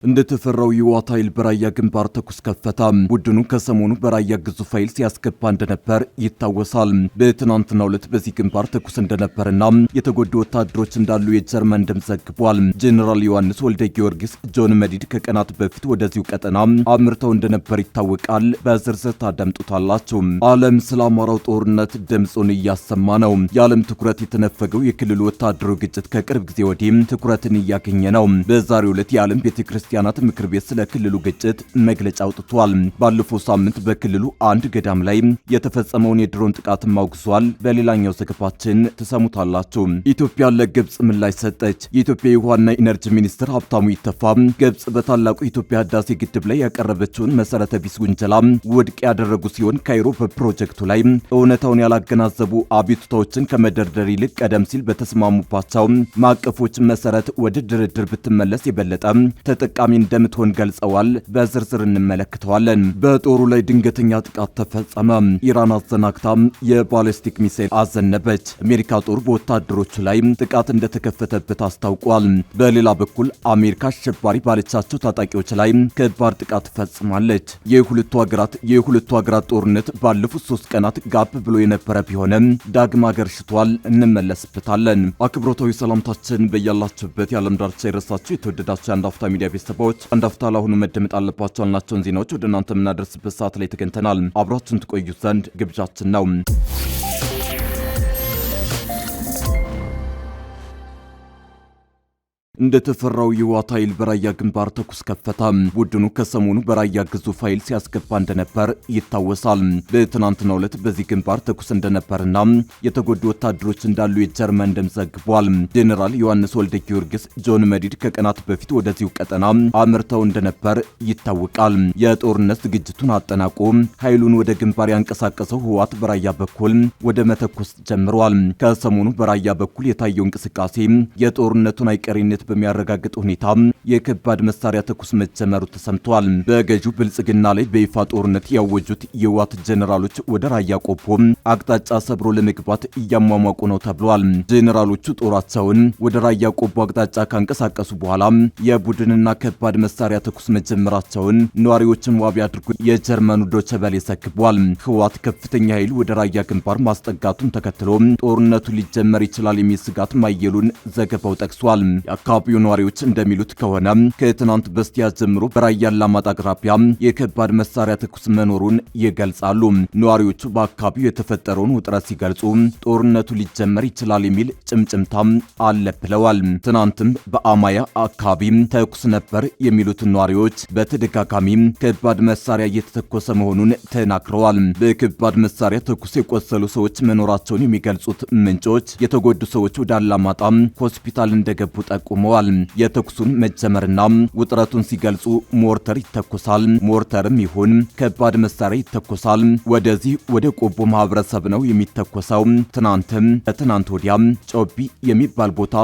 እንደተፈራው የህወሓት ኃይል በራያ ግንባር ተኩስ ከፈተ። ቡድኑ ከሰሞኑ በራያ ግዙፍ ኃይል ሲያስገባ እንደነበር ይታወሳል። በትናንትናው ዕለት በዚህ ግንባር ተኩስ እንደነበርና የተጎዱ ወታደሮች እንዳሉ የጀርመን ድምፅ ዘግቧል። ጄኔራል ዮሐንስ ወልደ ጊዮርጊስ ጆን መዲድ ከቀናት በፊት ወደዚሁ ቀጠና አምርተው እንደነበር ይታወቃል። በዝርዝር ታዳምጡታላችሁ። ዓለም ስለ አማራው ጦርነት ድምፁን እያሰማ ነው። የዓለም ትኩረት የተነፈገው የክልሉ ወታደራዊ ግጭት ከቅርብ ጊዜ ወዲህ ትኩረትን እያገኘ ነው። በዛሬው ዕለት የዓለም ቤተክርስቲያናት ምክር ቤት ስለ ክልሉ ግጭት መግለጫ አውጥቷል። ባለፈው ሳምንት በክልሉ አንድ ገዳም ላይ የተፈጸመውን የድሮን ጥቃት አውግዟል። በሌላኛው ዘገባችን ትሰሙታላችሁ። ኢትዮጵያ ለግብጽ ምላሽ ሰጠች። የኢትዮጵያ የውሃና ኢነርጂ ሚኒስትር ሀብታሙ ኢተፋ ግብጽ በታላቁ የኢትዮጵያ ህዳሴ ግድብ ላይ ያቀረበችውን መሰረተ ቢስ ውንጀላ ውድቅ ያደረጉ ሲሆን ካይሮ በፕሮጀክቱ ላይ እውነታውን ያላገናዘቡ አቤቱታዎችን ከመደርደር ይልቅ ቀደም ሲል በተስማሙባቸው ማዕቀፎች መሰረት ወደ ድርድር ብትመለስ የበለጠ ተጠቃሚ እንደምትሆን ገልጸዋል። በዝርዝር እንመለከተዋለን። በጦሩ ላይ ድንገተኛ ጥቃት ተፈጸመ። ኢራን አዘናግታ የባሊስቲክ ሚሳኤል አዘነበች። አሜሪካ ጦር በወታደሮቹ ላይ ጥቃት እንደተከፈተበት አስታውቋል። በሌላ በኩል አሜሪካ አሸባሪ ባለቻቸው ታጣቂዎች ላይ ከባድ ጥቃት ፈጽማለች። የሁለቱ ሀገራት ጦርነት ባለፉት 3 ቀናት ጋብ ብሎ የነበረ ቢሆንም ዳግም አገርሽቷል። እንመለስበታለን። አክብሮታዊ ሰላምታችን በያላችሁበት የዓለም ዳርቻ ይድረሳችሁ። የተወደዳችሁ የአንድ አፍታ ሚዲያ ቤተሰቦች አንድ አፍታ ለአሁኑ መደመጥ አለባቸው ያልናቸውን ዜናዎች ወደ እናንተ የምናደርስበት ሰዓት ላይ ተገኝተናል። አብራችሁን ትቆዩ ዘንድ ግብዣችን ነው። እንደተፈራው የህወሓት ኃይል በራያ ግንባር ተኩስ ከፈተ። ቡድኑ ከሰሞኑ በራያ ግዙፍ ኃይል ሲያስገባ እንደነበር ይታወሳል። በትናንትናው ዕለት በዚህ ግንባር ተኩስ እንደነበርና የተጎዱ ወታደሮች እንዳሉ የጀርመን ድምፅ ዘግቧል። ጄኔራል ዮሐንስ ወልደ ጊዮርጊስ ጆን መዲድ ከቀናት በፊት ወደዚሁ ቀጠና አምርተው እንደነበር ይታወቃል። የጦርነት ዝግጅቱን አጠናቆ ኃይሉን ወደ ግንባር ያንቀሳቀሰው ህወሓት በራያ በኩል ወደ መተኮስ ጀምሯል። ከሰሞኑ በራያ በኩል የታየው እንቅስቃሴ የጦርነቱን አይቀሬነት በሚያረጋግጥ ሁኔታ የከባድ መሳሪያ ተኩስ መጀመሩ ተሰምቷል። በገዢው ብልጽግና ላይ በይፋ ጦርነት ያወጁት የህወሓት ጄኔራሎች ወደ ራያ ቆቦ አቅጣጫ ሰብሮ ለመግባት እያሟሟቁ ነው ተብሏል። ጄኔራሎቹ ጦራቸውን ወደ ራያ ቆቦ አቅጣጫ ካንቀሳቀሱ በኋላ የቡድንና ከባድ መሳሪያ ተኩስ መጀመራቸውን ነዋሪዎችን ዋቢ አድርጎ የጀርመኑ ዶቼ ቬለ ዘግቧል። ህወሓት ከፍተኛ ኃይል ወደ ራያ ግንባር ማስጠጋቱን ተከትሎ ጦርነቱ ሊጀመር ይችላል የሚል ስጋት ማየሉን ዘገባው ጠቅሷል። የአካባቢው ነዋሪዎች እንደሚሉት ከሆነ ከትናንት በስቲያ ጀምሮ በራያ አላማጣ አቅራቢያ የከባድ መሳሪያ ተኩስ መኖሩን ይገልጻሉ። ነዋሪዎቹ በአካባቢው የተፈጠረውን ውጥረት ሲገልጹ ጦርነቱ ሊጀመር ይችላል የሚል ጭምጭምታም አለ ብለዋል። ትናንትም በአማያ አካባቢ ተኩስ ነበር የሚሉት ነዋሪዎች በተደጋጋሚ ከባድ መሳሪያ እየተተኮሰ መሆኑን ተናግረዋል። በከባድ መሳሪያ ተኩስ የቆሰሉ ሰዎች መኖራቸውን የሚገልጹት ምንጮች የተጎዱ ሰዎች ወደ አላማጣ ሆስፒታል እንደገቡ ጠቁመዋል። የተኩሱን መጀመርና ውጥረቱን ሲገልጹ ሞርተር ይተኮሳል፣ ሞርተርም ይሁን ከባድ መሳሪያ ይተኮሳል። ወደዚህ ወደ ቆቦ ማህበረሰብ ነው የሚተኮሰው። ትናንት ወዲያ ጮቢ የሚባል ቦታ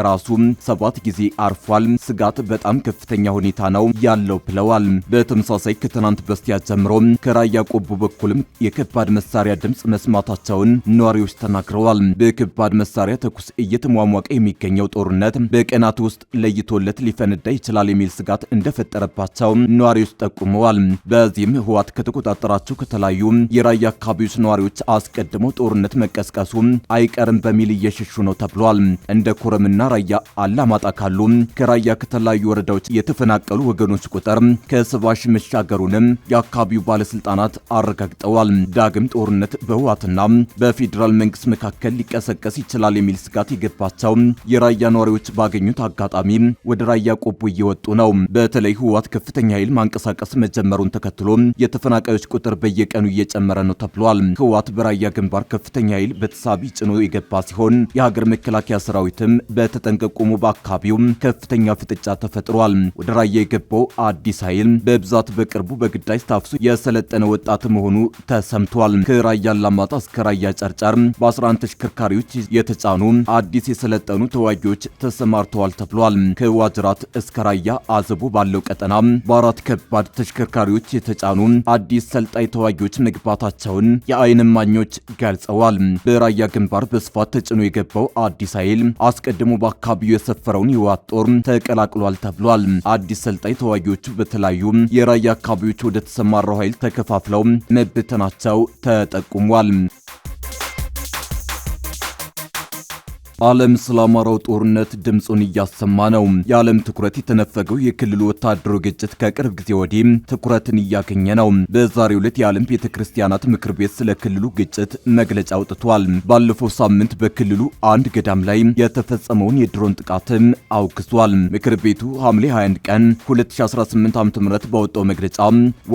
ራሱ 7 ጊዜ አርፏል። ስጋት በጣም ከፍተኛ ሁኔታ ነው ያለው ብለዋል። በተመሳሳይ ከትናንት በስቲያ ጀምሮ ከራያ ቆቦ በኩልም የከባድ መሳሪያ ድምፅ መስማታቸውን ነዋሪዎች ተናግረዋል። በከባድ መሳሪያ ተኩስ እየተሟሟቀ የሚገኘው ጦርነት በቀናት ውስጥ ለይቶለት ሊፈነዳ ይችላል የሚል ስጋት እንደፈጠረባቸው ነዋሪዎች ጠቁመዋል። በዚህም ህወሓት ከተቆጣጠራቸው ከተለያዩ የራያ አካባቢዎች ነዋሪዎች አስቀድመው ጦርነት መቀስቀሱ አይቀርም በሚል እየሸሹ ነው ተብሏል። እንደ ኮረምና ራያ አላማጣ ካሉ ከራያ ከተለያዩ ወረዳዎች የተፈናቀሉ ወገኖች ቁጥር ከ70 ሺህ መሻገሩንም የአካባቢው ባለስልጣናት አረጋግጠዋል። ዳግም ጦርነት በህወሓትና በፌዴራል መንግስት መካከል ሊቀሰቀስ ይችላል የሚል ስጋት የገባቸው የራያ ነዋሪዎች ባገኙት አጋጣሚ ወደ ራያ ቆቦ እየወጡ ነው። በተለይ ህወሓት ከፍተኛ ኃይል ማንቀሳቀስ መጀመሩን ተከትሎ የተፈናቃዮች ቁጥር በየቀኑ እየጨመረ ነው ተብሏል። ህወሓት በራያ ግንባር ከፍተኛ ኃይል በተሳቢ ጭኖ የገባ ሲሆን የሀገር መከላከያ ሰራዊትም በተጠንቀቅ ቆሞ በአካባቢው ከፍተኛ ፍጥጫ ተፈጥሯል። ወደ ራያ የገባው አዲስ ኃይል በብዛት በቅርቡ በግዳጅ ታፍሶ የሰለጠነ ወጣት መሆኑ ተሰምቷል። ከራያ አላማጣ እስከ ራያ ጨርጨር በ11 ተሽከርካሪዎች የተጫኑ አዲስ የሰለጠኑ ተዋጊዎች ተሰማርተዋል ተፈጽሟል ተብሏል። ከዋጅራት እስከ ራያ አዘቦ ባለው ቀጠና በአራት ከባድ ተሽከርካሪዎች የተጫኑ አዲስ ሰልጣኝ ተዋጊዎች መግባታቸውን የዓይን እማኞች ገልጸዋል። በራያ ግንባር በስፋት ተጭኖ የገባው አዲስ ኃይል አስቀድሞ በአካባቢው የሰፈረውን የህወሓት ጦር ተቀላቅሏል ተብሏል። አዲስ ሰልጣኝ ተዋጊዎቹ በተለያዩ የራያ አካባቢዎች ወደ ተሰማራው ኃይል ተከፋፍለው መበተናቸው ተጠቁሟል። ዓለም ስለ አማራው ጦርነት ድምጹን እያሰማ ነው። የዓለም ትኩረት የተነፈገው የክልሉ ወታደራዊ ግጭት ከቅርብ ጊዜ ወዲህ ትኩረትን እያገኘ ነው። በዛሬው ዕለት የዓለም ቤተክርስቲያናት ምክር ቤት ስለ ክልሉ ግጭት መግለጫ አውጥቷል። ባለፈው ሳምንት በክልሉ አንድ ገዳም ላይ የተፈጸመውን የድሮን ጥቃትም አውግዟል። ምክር ቤቱ ሐምሌ 21 ቀን 2018 ዓ.ም ባወጣው መግለጫ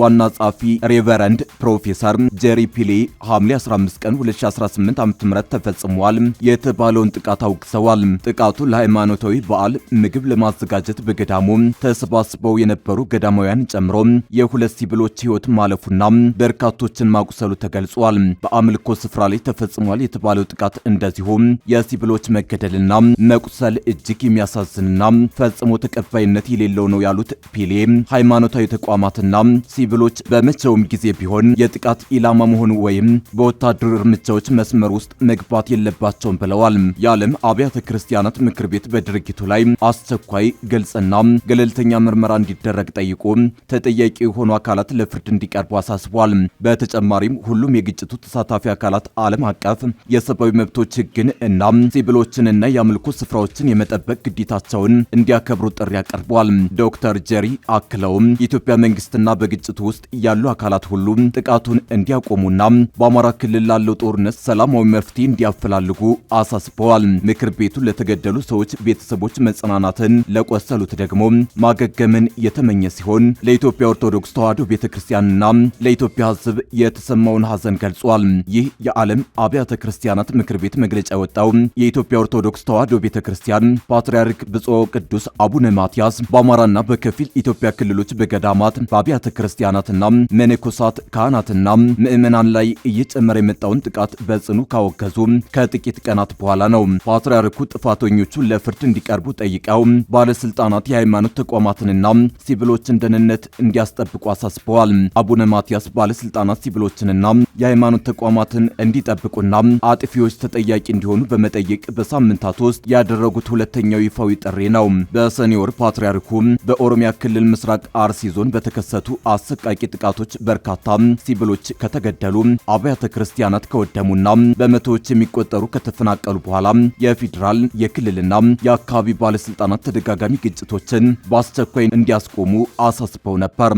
ዋና ጸሐፊ ሬቨረንድ ፕሮፌሰር ጄሪ ፒሌ ሐምሌ 15 ቀን 2018 ዓ.ም ተፈጽሟል የተባለውን ጥቃት አውግዘዋል። ጥቃቱ ለሃይማኖታዊ በዓል ምግብ ለማዘጋጀት በገዳሙ ተሰባስበው የነበሩ ገዳማውያን ጨምሮ የሁለት ሲቪሎች ሕይወት ማለፉና በርካቶችን ማቁሰሉ ተገልጿል። በአምልኮ ስፍራ ላይ ተፈጽሟል የተባለው ጥቃት እንደዚሁም የሲቪሎች መገደልና መቁሰል እጅግ የሚያሳዝንና ፈጽሞ ተቀባይነት የሌለው ነው ያሉት ፒሌ ሃይማኖታዊ ተቋማትና ሲቪሎች በመቼውም ጊዜ ቢሆን የጥቃት ኢላማ መሆኑ ወይም በወታደራዊ እርምጃዎች መስመር ውስጥ መግባት የለባቸውም ብለዋል። የዓለም አብያተ ክርስቲያናት ምክር ቤት በድርጊቱ ላይ አስቸኳይ ግልጽና ገለልተኛ ምርመራ እንዲደረግ ጠይቆ ተጠያቂ የሆኑ አካላት ለፍርድ እንዲቀርቡ አሳስቧል። በተጨማሪም ሁሉም የግጭቱ ተሳታፊ አካላት ዓለም አቀፍ የሰብአዊ መብቶች ሕግን እና ሲቪሎችንና የአምልኮ ስፍራዎችን የመጠበቅ ግዴታቸውን እንዲያከብሩ ጥሪ አቀርቧል። ዶክተር ጄሪ አክለውም የኢትዮጵያ መንግስትና በግጭቱ ውስጥ ያሉ አካላት ሁሉ ጥቃቱን እንዲያቆሙና በአማራ ክልል ላለው ጦርነት ሰላማዊ መፍትሄ እንዲያፈላልጉ አሳስበዋል። ምክር ቤቱ ለተገደሉ ሰዎች ቤተሰቦች መጽናናትን፣ ለቆሰሉት ደግሞ ማገገምን የተመኘ ሲሆን ለኢትዮጵያ ኦርቶዶክስ ተዋሕዶ ቤተክርስቲያንና ለኢትዮጵያ ሕዝብ የተሰማውን ሐዘን ገልጿል። ይህ የዓለም አብያተ ክርስቲያናት ምክር ቤት መግለጫ የወጣው የኢትዮጵያ ኦርቶዶክስ ተዋሕዶ ቤተክርስቲያን ፓትርያርክ ብፁዕ ቅዱስ አቡነ ማትያስ በአማራና በከፊል ኢትዮጵያ ክልሎች በገዳማት በአብያተ ክርስቲያናትና መነኮሳት ካህናትና ምዕመናን ላይ እየጨመረ የመጣውን ጥቃት በጽኑ ካወገዙ ከጥቂት ቀናት በኋላ ነው። ፓትርያርኩ ጥፋተኞቹ ለፍርድ እንዲቀርቡ ጠይቀው ባለስልጣናት የሃይማኖት ተቋማትንና ሲቪሎችን ደህንነት እንዲያስጠብቁ አሳስበዋል። አቡነ ማትያስ ባለስልጣናት ሲቪሎችንና የሃይማኖት ተቋማትን እንዲጠብቁና አጥፊዎች ተጠያቂ እንዲሆኑ በመጠየቅ በሳምንታት ውስጥ ያደረጉት ሁለተኛው ይፋዊ ጥሪ ነው። በሰኔ ወር ፓትርያርኩ በኦሮሚያ ክልል ምስራቅ አርሲ ዞን በተከሰቱ አሰቃቂ ጥቃቶች በርካታ ሲቪሎች ከተገደሉ፣ አብያተ ክርስቲያናት ከወደሙና በመቶዎች የሚቆጠሩ ከተፈናቀሉ በኋላ የፌዴራል የክልልና የአካባቢ ባለስልጣናት ተደጋጋሚ ግጭቶችን በአስቸኳይ እንዲያስቆሙ አሳስበው ነበር።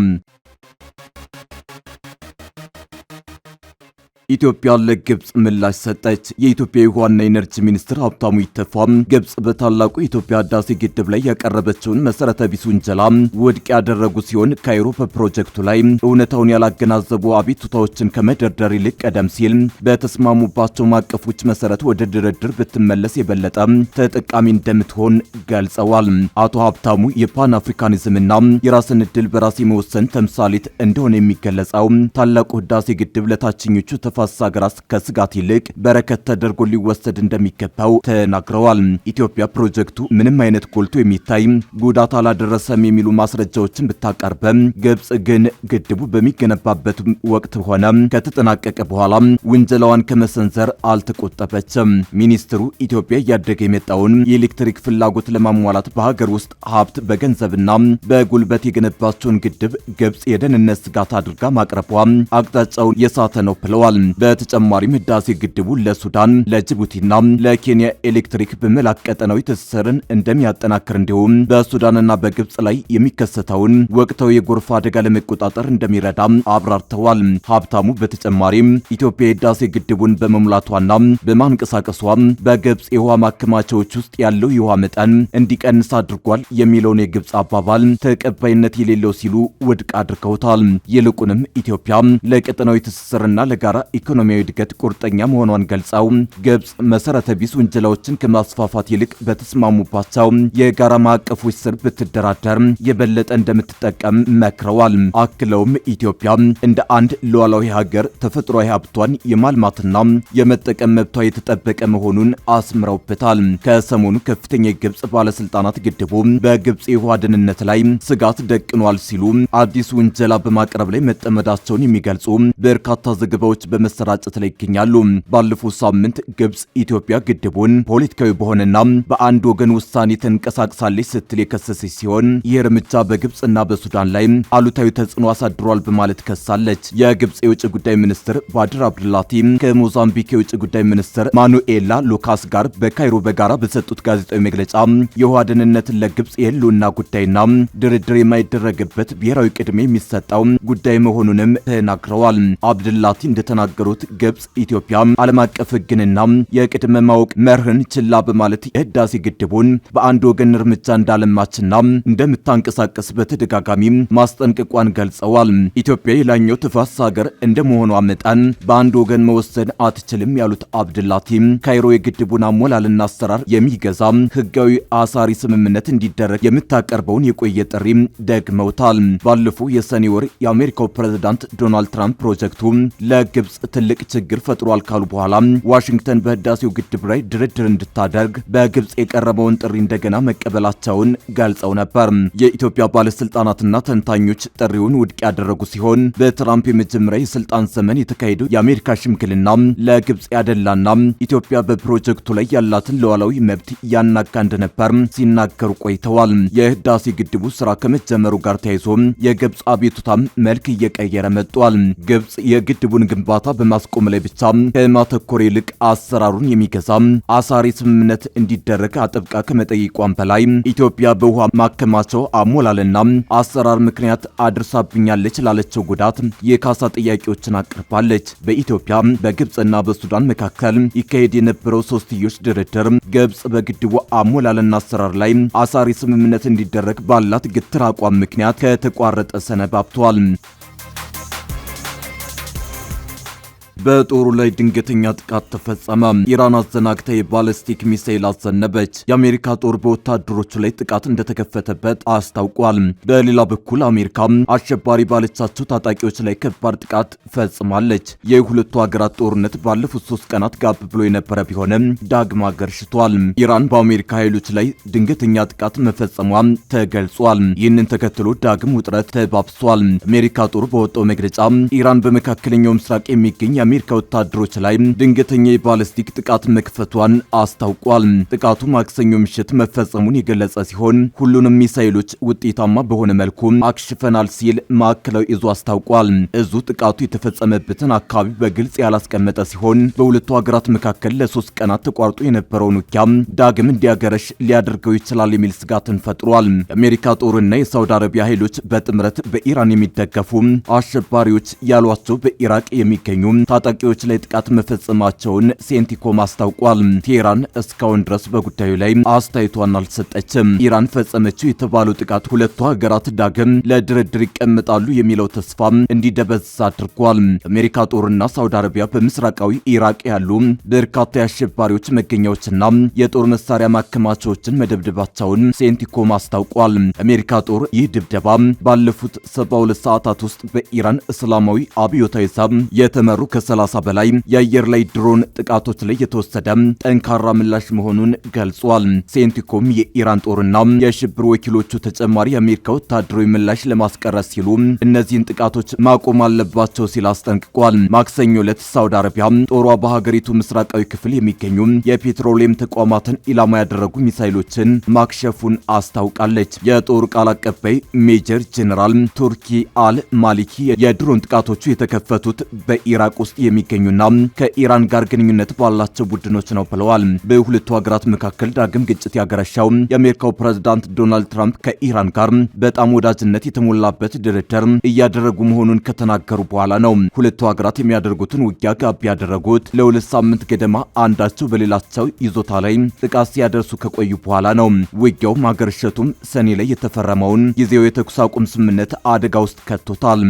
ኢትዮጵያ ለግብጽ ምላሽ ሰጠች። የኢትዮጵያ የውሃና ኢነርጂ ሚኒስትር ሀብታሙ ኢተፋ ግብጽ በታላቁ የኢትዮጵያ ህዳሴ ግድብ ላይ ያቀረበችውን መሰረተ ቢስ ውንጀላ ውድቅ ያደረጉ ሲሆን ካይሮ በፕሮጀክቱ ላይ እውነታውን ያላገናዘቡ አቤቱታዎችን ከመደርደር ይልቅ ቀደም ሲል በተስማሙባቸው ማቀፎች መሰረት ወደ ድርድር ብትመለስ የበለጠ ተጠቃሚ እንደምትሆን ገልጸዋል። አቶ ሀብታሙ የፓን አፍሪካኒዝምና የራስን ዕድል በራስ የመወሰን ተምሳሌት እንደሆነ የሚገለጸው ታላቁ ህዳሴ ግድብ ለታችኞቹ ተፋሰስ ሀገራት ከስጋት ይልቅ በረከት ተደርጎ ሊወሰድ እንደሚገባው ተናግረዋል። ኢትዮጵያ ፕሮጀክቱ ምንም አይነት ጎልቶ የሚታይ ጉዳት አላደረሰም የሚሉ ማስረጃዎችን ብታቀርበም ግብጽ ግን ግድቡ በሚገነባበት ወቅት ሆነ ከተጠናቀቀ በኋላ ውንጀላዋን ከመሰንዘር አልተቆጠበችም። ሚኒስትሩ ኢትዮጵያ እያደገ የመጣውን የኤሌክትሪክ ፍላጎት ለማሟላት በሀገር ውስጥ ሀብት በገንዘብና በጉልበት የገነባቸውን ግድብ ግብጽ የደህንነት ስጋት አድርጋ ማቅረቧ አቅጣጫውን የሳተ ነው ብለዋል። በተጨማሪም ህዳሴ ግድቡ ለሱዳን፣ ለጅቡቲና ለኬንያ ኤሌክትሪክ በመላክ ቀጠናዊ ትስስርን እንደሚያጠናክር እንዲሁም በሱዳንና በግብጽ ላይ የሚከሰተውን ወቅታዊ የጎርፍ አደጋ ለመቆጣጠር እንደሚረዳ አብራርተዋል። ሀብታሙ በተጨማሪም ኢትዮጵያ የህዳሴ ግድቡን በመሙላቷና በማንቀሳቀሷ በግብጽ የውሃ ማከማቻዎች ውስጥ ያለው የውሃ መጠን እንዲቀንስ አድርጓል የሚለውን የግብጽ አባባል ተቀባይነት የሌለው ሲሉ ውድቅ አድርገውታል። ይልቁንም ኢትዮጵያ ለቀጠናዊ ትስስርና ለጋራ ኢኮኖሚያዊ እድገት ቁርጠኛ መሆኗን ገልጸው ግብጽ መሰረተ ቢስ ውንጀላዎችን ከማስፋፋት ይልቅ በተስማሙባቸው የጋራ ማዕቀፎች ስር ብትደራደር የበለጠ እንደምትጠቀም መክረዋል። አክለውም ኢትዮጵያ እንደ አንድ ሉዓላዊ ሀገር ተፈጥሯዊ ሀብቷን የማልማትና የመጠቀም መብቷ የተጠበቀ መሆኑን አስምረውበታል። ከሰሞኑ ከፍተኛ የግብጽ ባለስልጣናት ግድቡ በግብጽ የውሃ ደህንነት ላይ ስጋት ደቅኗል ሲሉ አዲስ ውንጀላ በማቅረብ ላይ መጠመዳቸውን የሚገልጹ በርካታ ዘገባዎች በመሰራጨት ላይ ይገኛሉ። ባለፈው ሳምንት ግብጽ ኢትዮጵያ ግድቡን ፖለቲካዊ በሆነና በአንድ ወገን ውሳኔ ተንቀሳቅሳለች ስትል የከሰሰች ሲሆን ይህ እርምጃ በግብጽና በሱዳን ላይ አሉታዊ ተጽዕኖ አሳድሯል በማለት ከሳለች። የግብጽ የውጭ ጉዳይ ሚኒስትር ባድር አብዱላቲ ከሞዛምቢክ የውጭ ጉዳይ ሚኒስትር ማኑኤላ ሉካስ ጋር በካይሮ በጋራ በሰጡት ጋዜጣዊ መግለጫ የውሃ ደህንነትን ለግብጽ የህልውና ጉዳይና ድርድር የማይደረግበት ብሔራዊ ቅድሚያ የሚሰጠው ጉዳይ መሆኑንም ተናግረዋል። አብዱላቲ እንደተናገሩት ግብጽ ኢትዮጵያ ዓለም አቀፍ ሕግንና የቅድመ ማወቅ መርህን ችላ በማለት የህዳሴ ግድቡን በአንድ ወገን እርምጃ እንዳለማችና እንደምታንቀሳቀስ በተደጋጋሚ ማስጠንቀቋን ገልጸዋል። ኢትዮጵያ የላይኛው ተፋሰስ ሀገር እንደመሆኗ መጠን በአንድ ወገን መወሰን አትችልም ያሉት አብዱላቲ ካይሮ የግድቡን አሞላልና አሰራር የሚገዛ ህጋዊ አሳሪ ስምምነት እንዲደረግ የምታቀርበውን የቆየ ጥሪ ደግመውታል። ባለፈው የሰኔ ወር የአሜሪካው ፕሬዝዳንት ዶናልድ ትራምፕ ፕሮጀክቱ ለግብጽ ትልቅ ችግር ፈጥሯል ካሉ በኋላ ዋሽንግተን በህዳሴው ግድብ ላይ ድርድር እንድታደርግ በግብጽ የቀረበውን ጥሪ እንደገና መቀበላቸውን ገልጸው ነበር። የኢትዮጵያ ባለስልጣናትና ተንታኞች ጥሪውን ውድቅ ያደረጉ ሲሆን በትራምፕ የመጀመሪያ የስልጣን ዘመን የተካሄደው የአሜሪካ ሽምግልና ለግብጽ ያደላና ኢትዮጵያ በፕሮጀክቱ ላይ ያላትን ሉዓላዊ መብት ያናጋ እንደነበር ሲናገሩ ቆይተዋል። የህዳሴ ግድቡ ስራ ከመጀመሩ ጋር ተያይዞ የግብጽ አቤቱታም መልክ እየቀየረ መጥቷል። ግብጽ የግድቡን ግንባታ በማስቆም ላይ ብቻ ከማተኮር ይልቅ አሰራሩን የሚገዛ አሳሪ ስምምነት እንዲደረግ አጥብቃ ከመጠየቋም በላይ ኢትዮጵያ በውሃ ማከማቸው አሞላልና አሰራር ምክንያት አድርሳብኛለች ላለችው ጉዳት የካሳ ጥያቄዎችን አቅርባለች። በኢትዮጵያ በግብጽና በሱዳን መካከል ይካሄድ የነበረው ሶስትዮሽ ድርድር ግብጽ በግድቡ አሞላልና አሰራር ላይ አሳሪ ስምምነት እንዲደረግ ባላት ግትር አቋም ምክንያት ከተቋረጠ ሰነባብቷል። በጦሩ ላይ ድንገተኛ ጥቃት ተፈጸመ። ኢራን አዘናግታ የባለስቲክ ሚሳኤል አዘነበች። የአሜሪካ ጦር በወታደሮቹ ላይ ጥቃት እንደተከፈተበት አስታውቋል። በሌላ በኩል አሜሪካ አሸባሪ ባለቻቸው ታጣቂዎች ላይ ከባድ ጥቃት ፈጽማለች። የሁለቱ ሀገራት ጦርነት ባለፉት 3 ቀናት ጋብ ብሎ የነበረ ቢሆንም ዳግም አገርሽቷል። ኢራን በአሜሪካ ኃይሎች ላይ ድንገተኛ ጥቃት መፈጸሟ ተገልጿል። ይህንን ተከትሎ ዳግም ውጥረት ተባብሷል። አሜሪካ ጦር በወጣው መግለጫ ኢራን በመካከለኛው ምስራቅ የሚገኝ የአሜሪካ ወታደሮች ላይ ድንገተኛ የባለስቲክ ጥቃት መክፈቷን አስታውቋል። ጥቃቱ ማክሰኞ ምሽት መፈጸሙን የገለጸ ሲሆን ሁሉንም ሚሳኤሎች ውጤታማ በሆነ መልኩ አክሽፈናል ሲል ማዕከላዊ እዙ አስታውቋል። እዙ ጥቃቱ የተፈጸመበትን አካባቢ በግልጽ ያላስቀመጠ ሲሆን በሁለቱ ሀገራት መካከል ለ3 ቀናት ተቋርጦ የነበረውን ውጊያ ዳግም እንዲያገረሽ ሊያደርገው ይችላል የሚል ስጋትን ፈጥሯል። የአሜሪካ ጦርና የሳውዲ አረቢያ ኃይሎች በጥምረት በኢራን የሚደገፉ አሸባሪዎች ያሏቸው በኢራቅ የሚገኙ ታጣቂዎች ላይ ጥቃት መፈጸማቸውን ሴንቲኮም አስታውቋል። ቴህራን እስካሁን ድረስ በጉዳዩ ላይ አስተያየቷን አልሰጠችም። ኢራን ፈጸመችው የተባለው ጥቃት ሁለቱ ሀገራት ዳግም ለድርድር ይቀመጣሉ የሚለው ተስፋ እንዲደበዝዝ አድርጓል። አሜሪካ ጦርና ሳውዲ አረቢያ በምስራቃዊ ኢራቅ ያሉ በርካታ የአሸባሪዎች መገኛዎችና የጦር መሳሪያ ማከማቻዎችን መደብደባቸውን ሴንቲኮም አስታውቋል። አሜሪካ ጦር ይህ ድብደባ ባለፉት 72 ሰዓታት ውስጥ በኢራን እስላማዊ አብዮታዊ ዘብ የተመሩ ከ30 በላይ የአየር ላይ ድሮን ጥቃቶች ላይ የተወሰደ ጠንካራ ምላሽ መሆኑን ገልጿል። ሴንቲኮም የኢራን ጦርና የሽብር ወኪሎቹ ተጨማሪ የአሜሪካ ወታደራዊ ምላሽ ለማስቀረት ሲሉ እነዚህን ጥቃቶች ማቆም አለባቸው ሲል አስጠንቅቋል። ማክሰኞ ዕለት ሳውዲ አረቢያ ጦሯ በሀገሪቱ ምስራቃዊ ክፍል የሚገኙ የፔትሮሊየም ተቋማትን ኢላማ ያደረጉ ሚሳኤሎችን ማክሸፉን አስታውቃለች። የጦር ቃል አቀባይ ሜጀር ጄኔራል ቱርኪ አል ማሊኪ የድሮን ጥቃቶቹ የተከፈቱት በኢራቅ ውስጥ የሚገኙና ከኢራን ጋር ግንኙነት ባላቸው ቡድኖች ነው ብለዋል። በሁለቱ ሀገራት መካከል ዳግም ግጭት ያገረሻው የአሜሪካው ፕሬዝዳንት ዶናልድ ትራምፕ ከኢራን ጋር በጣም ወዳጅነት የተሞላበት ድርድር እያደረጉ መሆኑን ከተናገሩ በኋላ ነው። ሁለቱ ሀገራት የሚያደርጉትን ውጊያ ጋብ ያደረጉት ለ2 ሳምንት ገደማ አንዳቸው በሌላቸው ይዞታ ላይ ጥቃት ሲያደርሱ ከቆዩ በኋላ ነው። ውጊያው ማገርሸቱም ሰኔ ላይ የተፈረመውን ጊዜያዊ የተኩስ አቁም ስምምነት አደጋ ውስጥ ከቶታል።